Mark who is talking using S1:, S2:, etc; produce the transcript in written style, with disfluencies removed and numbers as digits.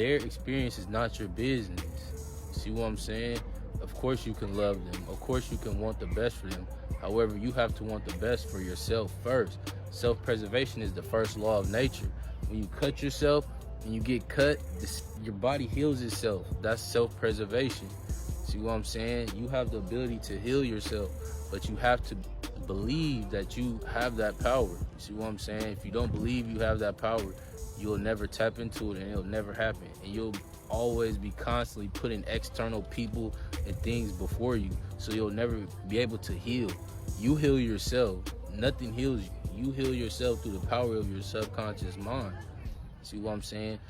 S1: their experience is not your business. See what I'm saying? Of course you can love them. Of course you can want the best for them. However, you have to want the best for yourself first. Self-preservation is the first law of nature. When you cut yourself, when you get cut, your body heals itself. That's self-preservation. See what I'm saying? You have the ability to heal yourself, but you have to believe that you have that power. You see what I'm saying? If you don't believe you have that power, you'll never tap into it, and it'll never happen. And you'll always be constantly putting external people and things before you, so you'll never be able to heal. You heal yourself. Nothing heals you. You heal yourself through the power of your subconscious mind. See what I'm saying?